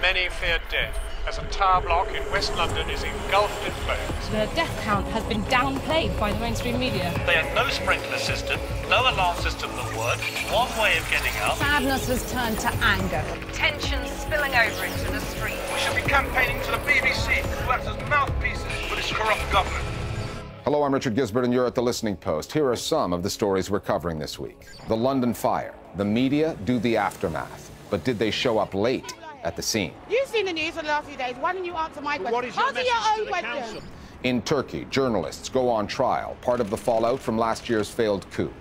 Many feared death as a tower block in West London is engulfed in flames. The death count has been downplayed by the mainstream media. They had no sprinkler system, no alarm system that worked, one way of getting out. Sadness has turned to anger. Tensions spilling over into the street. We should be campaigning to the BBC, who acts as mouthpieces for this corrupt government. Hello, I'm Richard Gisbert, and you're at The Listening Post. Here are some of the stories we're covering this week. The London fire. The media do the aftermath. But did they show up late at the scene? You've seen the news for the last few days. Why don't you answer my question? What is your message to the council? In Turkey, journalists go on trial, part of the fallout from last year's failed coup.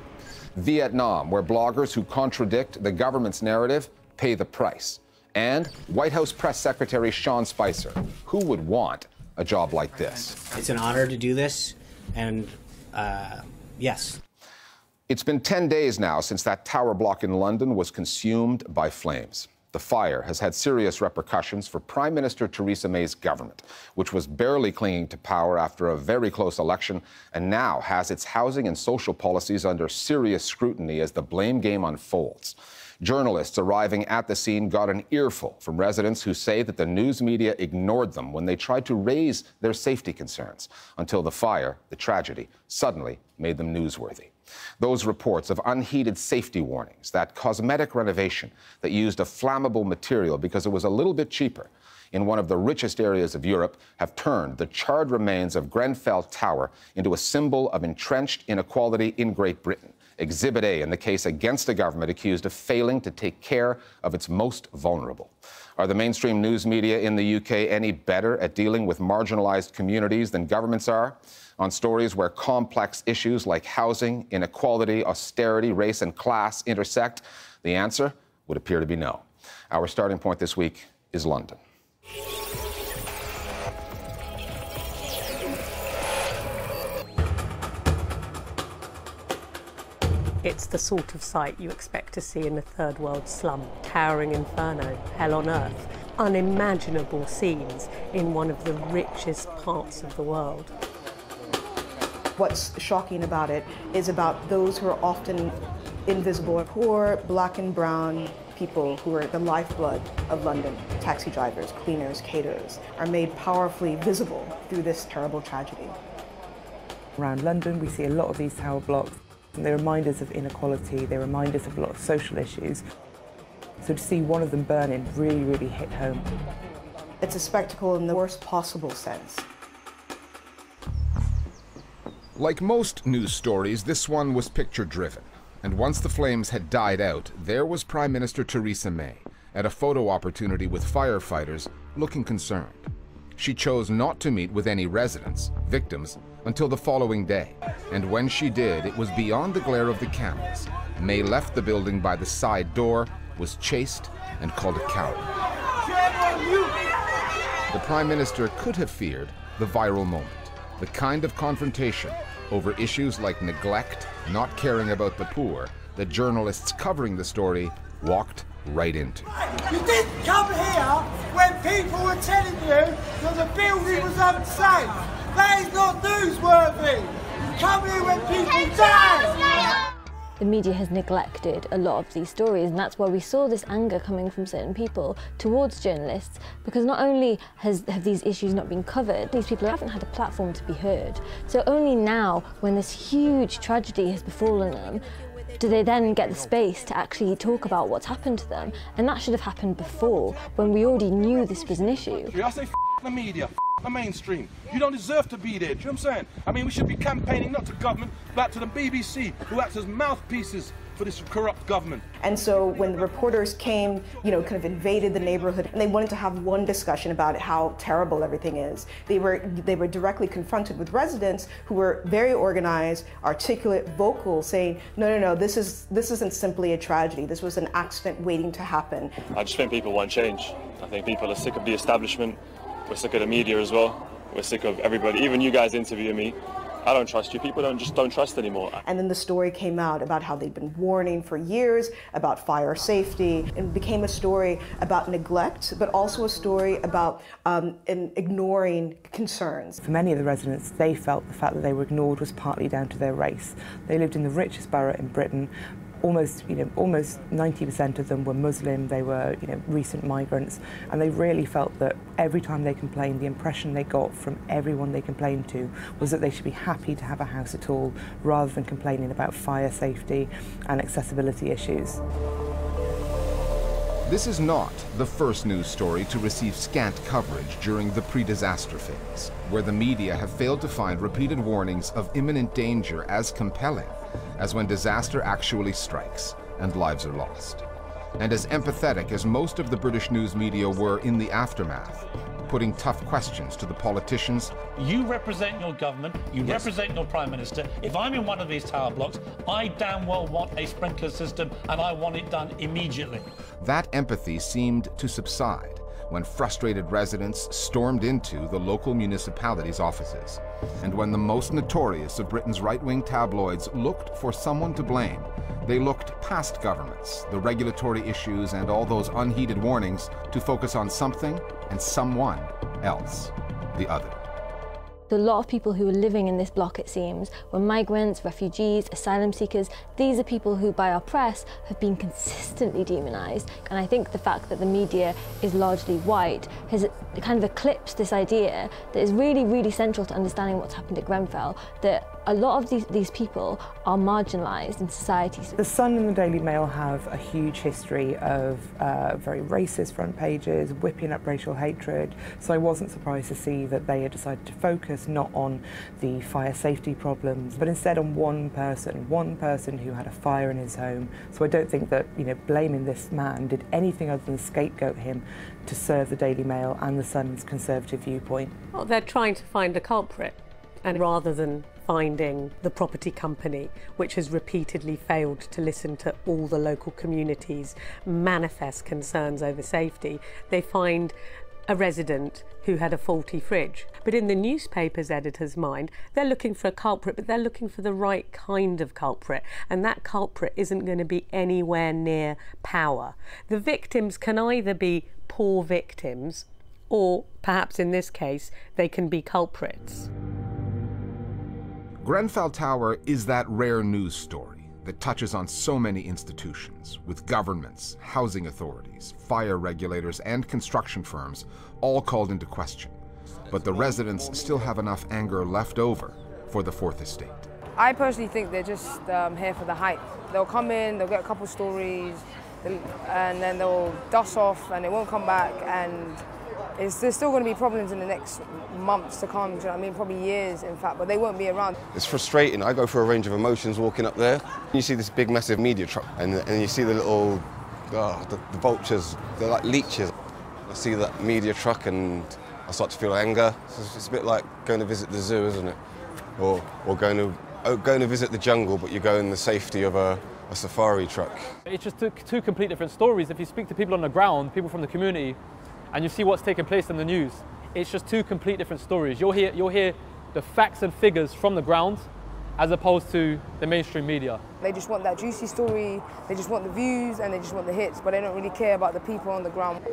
Vietnam, where bloggers who contradict the government's narrative pay the price. And White House Press Secretary Sean Spicer. Who would want a job like this? It's an honor to do this, and yes. It's been 10 days now since that tower block in London was consumed by flames. The fire has had serious repercussions for Prime Minister Theresa May's government, which was barely clinging to power after a very close election and now has its housing and social policies under serious scrutiny as the blame game unfolds. Journalists arriving at the scene got an earful from residents who say that the news media ignored them when they tried to raise their safety concerns until the fire, the tragedy, suddenly made them newsworthy. Those reports of unheeded safety warnings, that cosmetic renovation that used a flammable material because it was a little bit cheaper in one of the richest areas of Europe have turned the charred remains of Grenfell Tower into a symbol of entrenched inequality in Great Britain. Exhibit A in the case against a government accused of failing to take care of its most vulnerable. Are the mainstream news media in the UK any better at dealing with marginalized communities than governments are? On stories where complex issues like housing, inequality, austerity, race and class intersect? The answer would appear to be no. Our starting point this week is London. It's the sort of sight you expect to see in a third world slum. Towering inferno, hell on earth. Unimaginable scenes in one of the richest parts of the world. What's shocking about it is about those who are often invisible. Poor black and brown people who are the lifeblood of London. Taxi drivers, cleaners, caterers are made powerfully visible through this terrible tragedy. Around London, we see a lot of these tower blocks. And they remind us of inequality, they remind us of a lot of social issues. So to see one of them burning really, really hit home. It's a spectacle in the worst possible sense. Like most news stories, this one was picture-driven. And once the flames had died out, there was Prime Minister Theresa May at a photo opportunity with firefighters looking concerned. She chose not to meet with any residents, victims, until the following day. And when she did, it was beyond the glare of the cameras. May left the building by the side door, was chased, and called a coward. The Prime Minister could have feared the viral moment, the kind of confrontation over issues like neglect, not caring about the poor, that journalists covering the story walked right into. You didn't come here when people were telling you that the building was unsafe. That is not newsworthy. You come here when people die. The media has neglected a lot of these stories, and that's why we saw this anger coming from certain people towards journalists, because not only have these issues not been covered, these people haven't had a platform to be heard. So only now, when this huge tragedy has befallen them, do they then get the space to actually talk about what's happened to them? And that should have happened before, when we already knew this was an issue. I say the media, the mainstream. You don't deserve to be there, do you know what I'm saying? I mean, we should be campaigning not to government, but to the BBC, who acts as mouthpieces for this corrupt government. And so when the reporters came, kind of invaded the neighborhood, and they wanted to have one discussion about how terrible everything is, they were directly confronted with residents who were very organized, articulate, vocal, saying, no, this isn't simply a tragedy. This was an accident waiting to happen. I just think people want change. I think people are sick of the establishment. We're sick of the media as well. We're sick of everybody, even you guys interviewing me. I don't trust you. People don't trust anymore. And then the story came out about how they'd been warning for years about fire safety, and it became a story about neglect, but also a story about ignoring concerns. For many of the residents, they felt the fact that they were ignored was partly down to their race. They lived in the richest borough in Britain, Almost 90% of them were Muslim, they were, recent migrants, and they really felt that every time they complained, the impression they got from everyone they complained to was that they should be happy to have a house at all, rather than complaining about fire safety and accessibility issues. This is not the first news story to receive scant coverage during the pre-disaster phase, where the media have failed to find repeated warnings of imminent danger as compelling as when disaster actually strikes and lives are lost. And as empathetic as most of the British news media were in the aftermath, putting tough questions to the politicians. You represent your government, you represent your Prime Minister. If I'm in one of these tower blocks, I damn well want a sprinkler system and I want it done immediately. That empathy seemed to subside when frustrated residents stormed into the local municipalities' offices, and when the most notorious of Britain's right-wing tabloids looked for someone to blame. They looked past governments, the regulatory issues, and all those unheeded warnings to focus on something and someone else, the other. A lot of people who were living in this block, it seems, were migrants, refugees, asylum seekers. These are people who, by our press, have been consistently demonised. And I think the fact that the media is largely white has kind of eclipsed this idea that is really, really central to understanding what's happened at Grenfell, that a lot of these people are marginalised in society. The Sun and the Daily Mail have a huge history of very racist front pages, whipping up racial hatred, so I wasn't surprised to see that they had decided to focus not on the fire safety problems, but instead on one person who had a fire in his home. So I don't think that, blaming this man did anything other than scapegoat him to serve the Daily Mail and the Sun's conservative viewpoint. Well, they're trying to find a culprit, and rather than finding the property company, which has repeatedly failed to listen to all the local communities' manifest concerns over safety, they find a resident who had a faulty fridge. But in the newspaper's editor's mind, they're looking for a culprit, but they're looking for the right kind of culprit, and that culprit isn't going to be anywhere near power. The victims can either be poor victims, or perhaps in this case, they can be culprits. Grenfell Tower is that rare news story that touches on so many institutions, with governments, housing authorities, fire regulators, and construction firms all called into question. But the residents still have enough anger left over for the Fourth Estate. I personally think they're just here for the hype. They'll come in, they'll get a couple stories, and then they'll dust off and it won't come back, and there's still going to be problems in the next months to come, do you know what I mean? Probably years, in fact, but they won't be around. It's frustrating. I go through a range of emotions walking up there. You see this big, massive media truck, and you see the little, the vultures, they're like leeches. I see that media truck and I start to feel anger. It's a bit like going to visit the zoo, isn't it? Or going to visit the jungle, but you go in the safety of a safari truck. It's just two complete different stories. If you speak to people on the ground, people from the community, and you see what's taking place in the news, it's just two complete different stories. You'll hear the facts and figures from the ground as opposed to the mainstream media. They just want that juicy story, they just want the views and they just want the hits, but they don't really care about the people on the ground.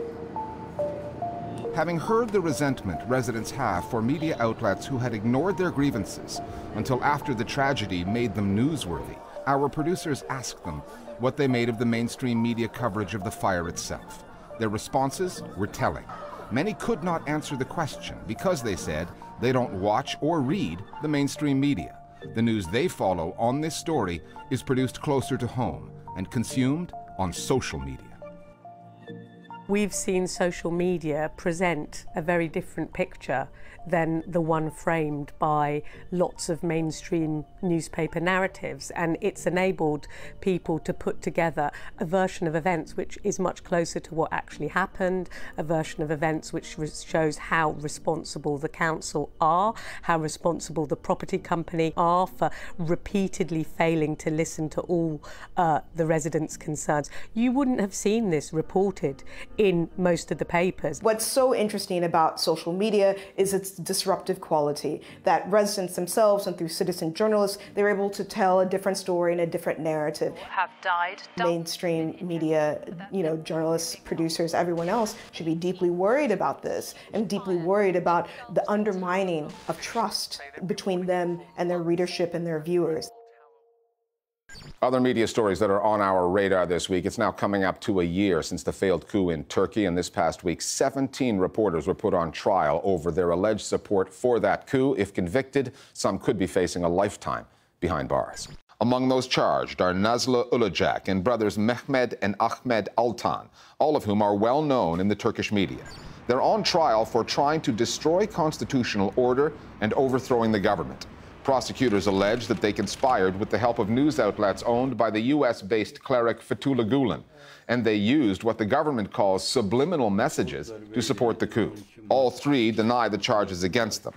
Having heard the resentment residents have for media outlets who had ignored their grievances until after the tragedy made them newsworthy, our producers asked them what they made of the mainstream media coverage of the fire itself. Their responses were telling. Many could not answer the question because, they said, they don't watch or read the mainstream media. The news they follow on this story is produced closer to home and consumed on social media. We've seen social media present a very different picture than the one framed by lots of mainstream newspaper narratives, and it's enabled people to put together a version of events which is much closer to what actually happened, a version of events which shows how responsible the council are, how responsible the property company are for repeatedly failing to listen to all the residents' concerns. You wouldn't have seen this reported in most of the papers. What's so interesting about social media is its disruptive quality, that residents themselves and through citizen journalists, they're able to tell a different story and a different narrative. Have died. Mainstream media, journalists, producers, everyone else should be deeply worried about this and deeply worried about the undermining of trust between them and their readership and their viewers. Other media stories that are on our radar this week. It's now coming up to a year since the failed coup in Turkey, and this past week, 17 reporters were put on trial over their alleged support for that coup. If convicted, some could be facing a lifetime behind bars. Among those charged are Nazlı Ulacak and brothers Mehmet and Ahmed Altan, all of whom are well known in the Turkish media. They're on trial for trying to destroy constitutional order and overthrowing the government. Prosecutors allege that they conspired with the help of news outlets owned by the U.S.-based cleric Fethullah Gulen, and they used what the government calls subliminal messages to support the coup. All three deny the charges against them.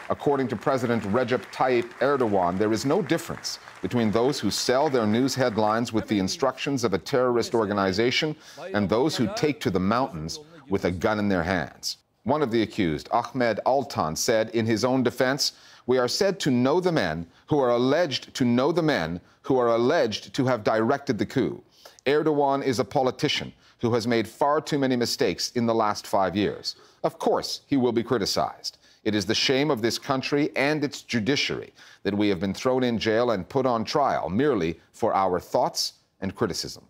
According to President Recep Tayyip Erdogan, there is no difference between those who sell their news headlines with the instructions of a terrorist organization and those who take to the mountains with a gun in their hands. One of the accused, Ahmed Altan, said in his own defense, "We are said to know the men who are alleged to know the men who are alleged to have directed the coup. Erdogan is a politician who has made far too many mistakes in the last 5 years. Of course, he will be criticized. It is the shame of this country and its judiciary that we have been thrown in jail and put on trial merely for our thoughts and criticism."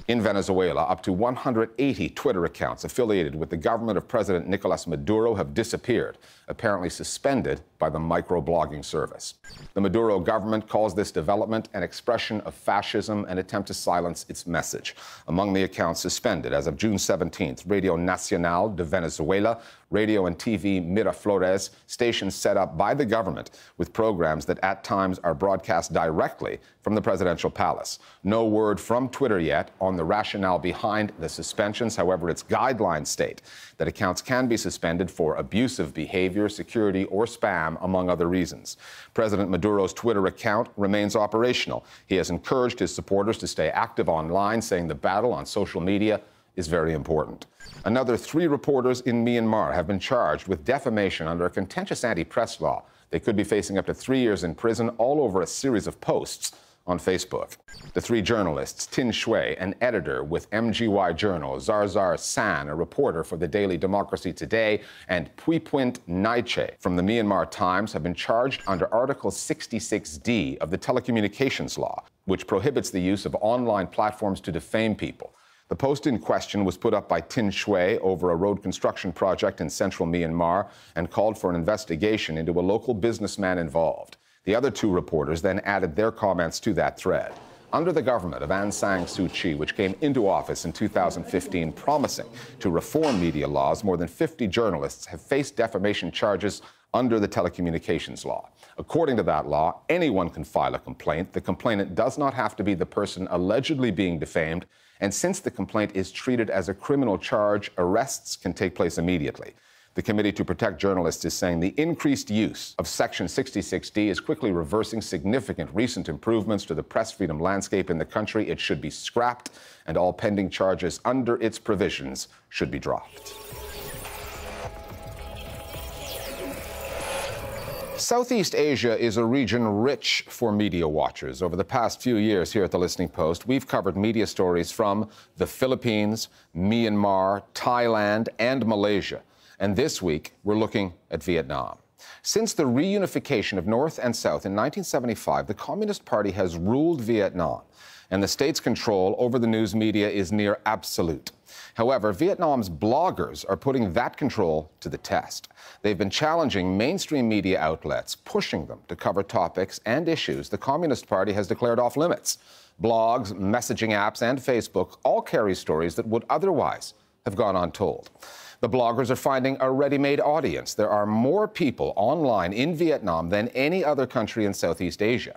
In Venezuela, up to 180 Twitter accounts affiliated with the government of President Nicolas Maduro have disappeared, apparently suspended by the microblogging service. The Maduro government calls this development an expression of fascism and attempt to silence its message. Among the accounts suspended as of June 17th, Radio Nacional de Venezuela, Radio and TV Miraflores, stations set up by the government with programs that at times are broadcast directly from the presidential palace. No word from Twitter yet on the rationale behind the suspensions. However, its guidelines state that accounts can be suspended for abusive behavior, security, or spam, among other reasons. President Maduro's Twitter account remains operational. He has encouraged his supporters to stay active online, saying the battle on social media is very important. Another 3 reporters in Myanmar have been charged with defamation under a contentious anti-press law. They could be facing up to 3 years in prison, all over a series of posts on Facebook. The 3 journalists, Tin Shui, an editor with MGY Journal, Zarzar San, a reporter for the daily Democracy Today, and Puipuint Naiche from the Myanmar Times, have been charged under Article 66D of the Telecommunications Law, which prohibits the use of online platforms to defame people. The post in question was put up by Tin Shui over a road construction project in central Myanmar and called for an investigation into a local businessman involved. The other 2 reporters then added their comments to that thread. Under the government of Aung San Suu Kyi, which came into office in 2015 promising to reform media laws, more than 50 journalists have faced defamation charges under the telecommunications law. According to that law, anyone can file a complaint. The complainant does not have to be the person allegedly being defamed, and since the complaint is treated as a criminal charge, arrests can take place immediately. The Committee to Protect Journalists is saying the increased use of Section 66D is quickly reversing significant recent improvements to the press freedom landscape in the country. It should be scrapped, and all pending charges under its provisions should be dropped. Southeast Asia is a region rich for media watchers. Over the past few years here at the Listening Post, we've covered media stories from the Philippines, Myanmar, Thailand, and Malaysia. And this week, we're looking at Vietnam. Since the reunification of North and South in 1975, the Communist Party has ruled Vietnam, and the state's control over the news media is near absolute. However, Vietnam's bloggers are putting that control to the test. They've been challenging mainstream media outlets, pushing them to cover topics and issues the Communist Party has declared off limits. Blogs, messaging apps, and Facebook all carry stories that would otherwise have gone untold. The bloggers are finding a ready-made audience. There are more people online in Vietnam than any other country in Southeast Asia.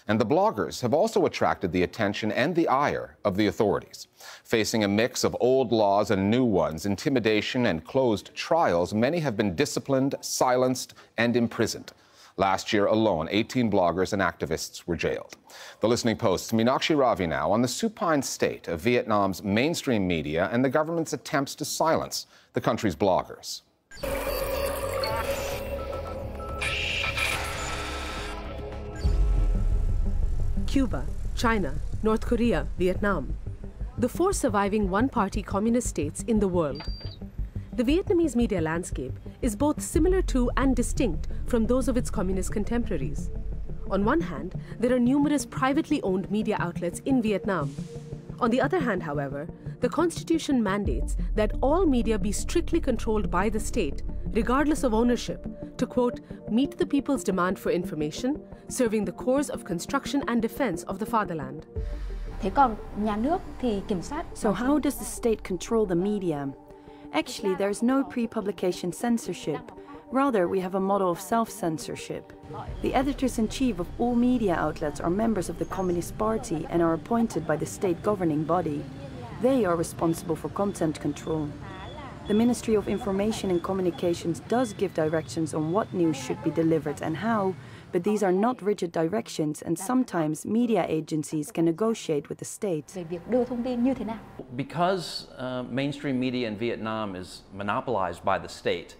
And the bloggers have also attracted the attention and the ire of the authorities. Facing a mix of old laws and new ones, intimidation and closed trials, many have been disciplined, silenced, and imprisoned. Last year alone, 18 bloggers and activists were jailed. The Listening Post's Meenakshi Ravi now on the supine state of Vietnam's mainstream media and the government's attempts to silence the country's bloggers. Cuba, China, North Korea, Vietnam. The 4 surviving one-party communist states in the world. The Vietnamese media landscape is both similar to and distinct from those of its communist contemporaries. On one hand, there are numerous privately owned media outlets in Vietnam. On the other hand, however, the constitution mandates that all media be strictly controlled by the state, regardless of ownership, to, quote, meet the people's demand for information, serving the cause of construction and defense of the fatherland. So how does the state control the media? Actually, there's no pre-publication censorship. Rather, we have a model of self-censorship. The editors-in-chief of all media outlets are members of the Communist Party and are appointed by the state governing body. They are responsible for content control. The Ministry of Information and Communications does give directions on what news should be delivered and how, but these are not rigid directions, and sometimes media agencies can negotiate with the state. Because mainstream media in Vietnam is monopolized by the state,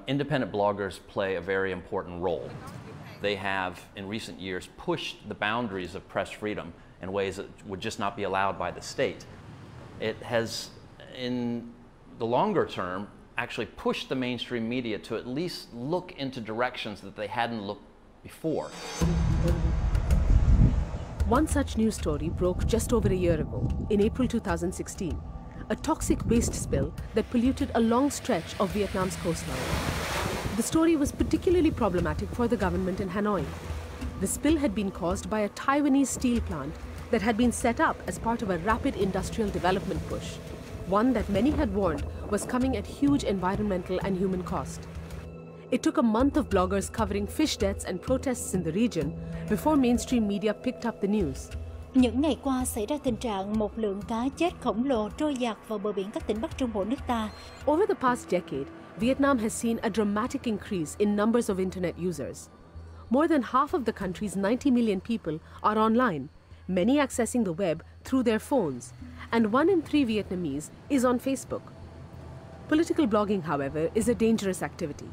independent bloggers play a very important role. They have, in recent years, pushed the boundaries of press freedom in ways that would just not be allowed by the state. It has, in the longer term, actually pushed the mainstream media to at least look into directions that they hadn't looked before. One such news story broke just over a year ago, in April 2016. A toxic waste spill that polluted a long stretch of Vietnam's coastline. The story was particularly problematic for the government in Hanoi. The spill had been caused by a Taiwanese steel plant that had been set up as part of a rapid industrial development push, one that many had warned was coming at huge environmental and human cost. It took a month of bloggers covering fish deaths and protests in the region before mainstream media picked up the news. Những ngày qua xảy ra tình trạng một lượng cá chết khổng lồ trôi dạt vào bờ biển các tỉnh Bắc Trung Bộ nước ta. Over the past decade, Vietnam has seen a dramatic increase in numbers of internet users. More than half of the country's 90 million people are online, many accessing the web through their phones, and 1 in 3 Vietnamese is on Facebook. Political blogging, however, is a dangerous activity.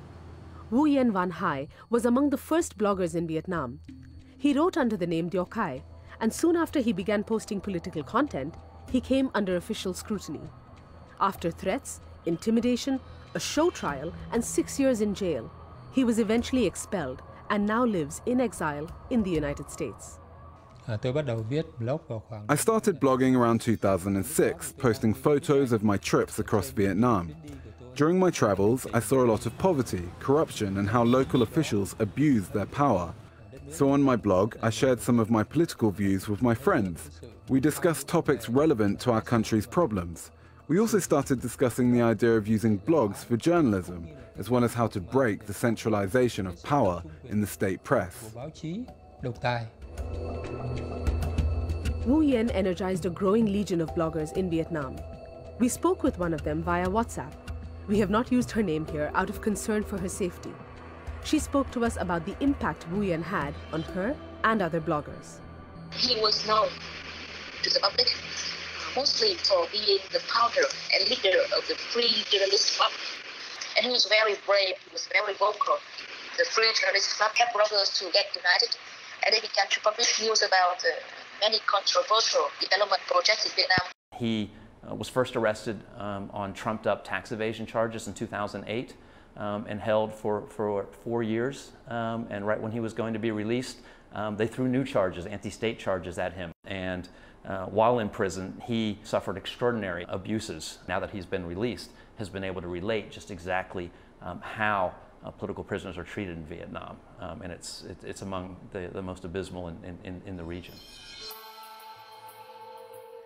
Nguyen Van Hai was among the first bloggers in Vietnam. He wrote under the name Dio Khai, and soon after he began posting political content, he came under official scrutiny. After threats, intimidation, a show trial, and 6 years in jail, he was eventually expelled and now lives in exile in the United States. I started blogging around 2006, posting photos of my trips across Vietnam. During my travels, I saw a lot of poverty, corruption, and how local officials abused their power. So on my blog, I shared some of my political views with my friends. We discussed topics relevant to our country's problems. We also started discussing the idea of using blogs for journalism, as well as how to break the centralization of power in the state press. Nguyen energized a growing legion of bloggers in Vietnam. We spoke with one of them via WhatsApp. We have not used her name here out of concern for her safety. She spoke to us about the impact Nguyen had on her and other bloggers. He was known to the public mostly for being the founder and leader of the Free Journalists Club. And he was very brave, he was very vocal. The Free Journalists Club helped bloggers to get united, and they began to publish news about many controversial development projects in Vietnam. He was first arrested on trumped-up tax evasion charges in 2008 and held for 4 years. And right when he was going to be released, they threw new charges, anti-state charges at him. And while in prison, he suffered extraordinary abuses. Now that he's been released, has been able to relate just exactly how political prisoners are treated in Vietnam. And it's among the most abysmal in the region.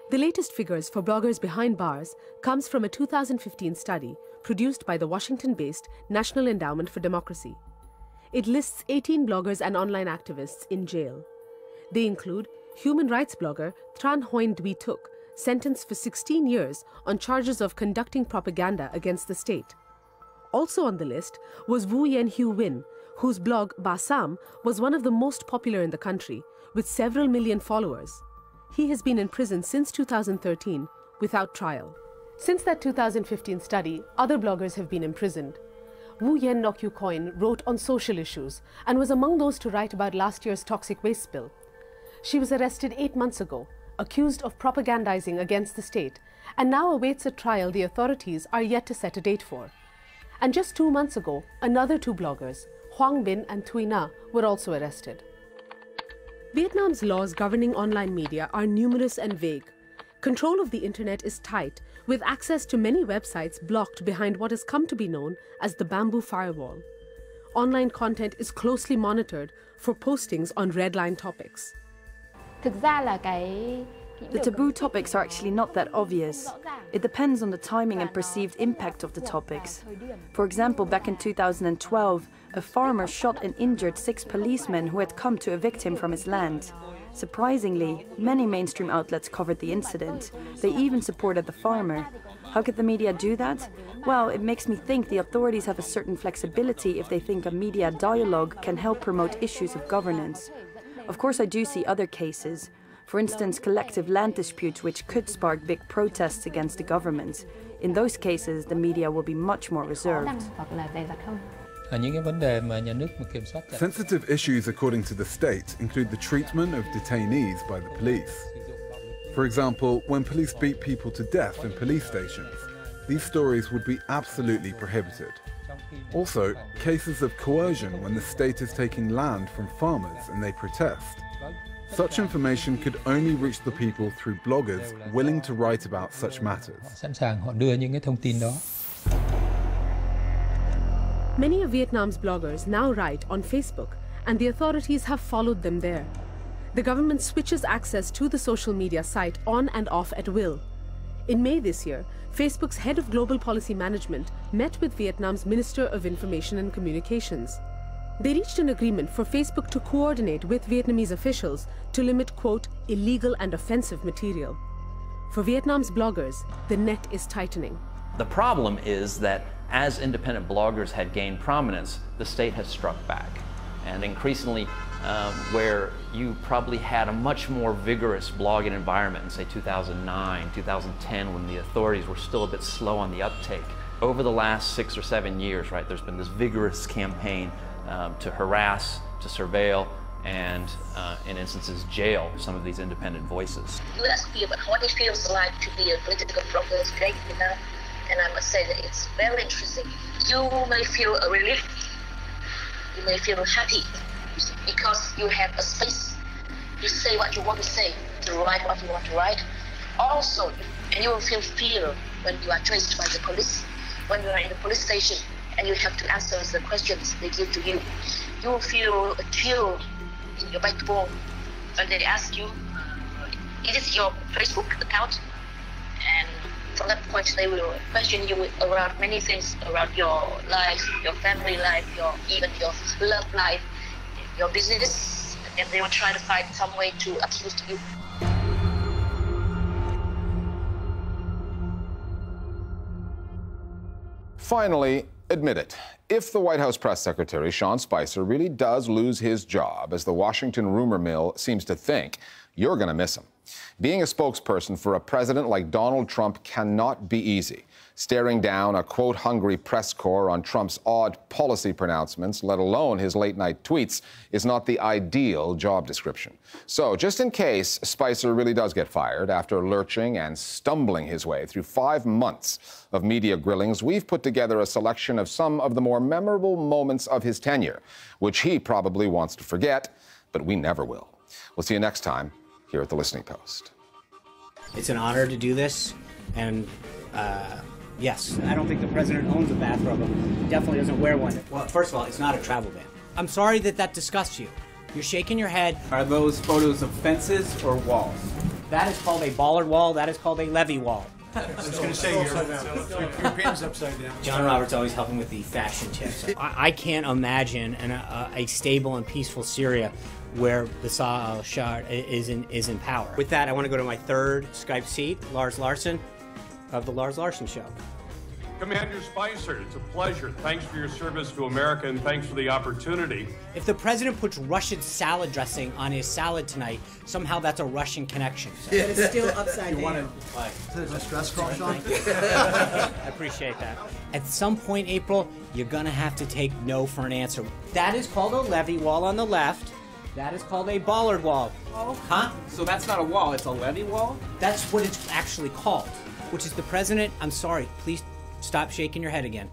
The latest figures for bloggers behind bars comes from a 2015 study produced by the Washington-based National Endowment for Democracy. It lists 18 bloggers and online activists in jail. They include human rights blogger Tran Hoin Dui Tuk, sentenced for 16 years on charges of conducting propaganda against the state. Also on the list was Nguyen Hue Win, whose blog Ba Sam was one of the most popular in the country, with several million followers. He has been in prison since 2013 without trial. Since that 2015 study, other bloggers have been imprisoned. Nguyen Ngoc Yu Coin wrote on social issues and was among those to write about last year's toxic waste spill. She was arrested 8 months ago, accused of propagandizing against the state, and now awaits a trial the authorities are yet to set a date for. And just 2 months ago, another 2 bloggers, Hoang Bin and Thuy Na, were also arrested. Vietnam's laws governing online media are numerous and vague. Control of the internet is tight, with access to many websites blocked behind what has come to be known as the bamboo firewall. Online content is closely monitored for postings on red line topics. The taboo topics are actually not that obvious. It depends on the timing and perceived impact of the topics. For example, back in 2012, a farmer shot and injured 6 policemen who had come to evict him from his land. Surprisingly, many mainstream outlets covered the incident. They even supported the farmer. How could the media do that? Well, it makes me think the authorities have a certain flexibility if they think a media dialogue can help promote issues of governance. Of course, I do see other cases. For instance, collective land disputes which could spark big protests against the government. In those cases, the media will be much more reserved. Sensitive issues, according to the state, include the treatment of detainees by the police. For example, when police beat people to death in police stations, these stories would be absolutely prohibited. Also, cases of coercion when the state is taking land from farmers and they protest. Such information could only reach the people through bloggers willing to write about such matters. Many of Vietnam's bloggers now write on Facebook, and the authorities have followed them there. The government switches access to the social media site on and off at will. In May this year, Facebook's head of global policy management met with Vietnam's Minister of Information and Communications. They reached an agreement for Facebook to coordinate with Vietnamese officials to limit, quote, illegal and offensive material. For Vietnam's bloggers, the net is tightening. The problem is that as independent bloggers had gained prominence, the state has struck back. And increasingly, where you probably had a much more vigorous blogging environment in, say, 2009, 2010, when the authorities were still a bit slow on the uptake. Over the last 6 or 7 years, right, there's been this vigorous campaign to harass, to surveil, and in instances jail some of these independent voices. You ask me about what it feels like to be a political blogger today, you know, and I must say that it's very interesting. You may feel a relief, you may feel happy, because you have a space to say what you want to say, to write what you want to write. Also, and you will feel fear when you are chased by the police, when you are in the police station and you have to answer the questions they give to you. You will feel a chill in your backbone when they ask you, is this your Facebook account? And from that point, they will question you around many things, around your life, your family life, even your love life, your business, and they will try to find some way to accuse you. Finally, admit it. If the White House press secretary, Sean Spicer, really does lose his job, as the Washington rumor mill seems to think, you're going to miss him. Being a spokesperson for a president like Donald Trump cannot be easy. Staring down a quote-hungry press corps on Trump's odd policy pronouncements, let alone his late-night tweets, is not the ideal job description. So, just in case Spicer really does get fired after lurching and stumbling his way through 5 months of media grillings, we've put together a selection of some of the more memorable moments of his tenure, which he probably wants to forget, but we never will. We'll see you next time here at The Listening Post. It's an honor to do this, and yes, I don't think the president owns a bathrobe. He definitely doesn't wear one. Well, first of all, it's not a travel ban. I'm sorry that that disgusts you. You're shaking your head. Are those photos of fences or walls? That is called a bollard wall. That is called a levee wall. I was going to say your pen's upside down. John Roberts always helping with the fashion tips. I can't imagine a stable and peaceful Syria where Bashar al-Assad is in power. With that, I want to go to my third Skype seat, Lars Larson of The Lars Larson Show. Commander Spicer, it's a pleasure. Thanks for your service to America and thanks for the opportunity. If the president puts Russian salad dressing on his salad tonight, somehow that's a Russian connection. But it's still upside down. Is it a stress call, Sean? I appreciate that. At some point, April, you're going to have to take no for an answer. That is called a levee wall on the left. That is called a bollard wall. Oh. Huh? So that's not a wall, it's a levee wall? That's what it's actually called, which is the president. I'm sorry, please stop shaking your head again.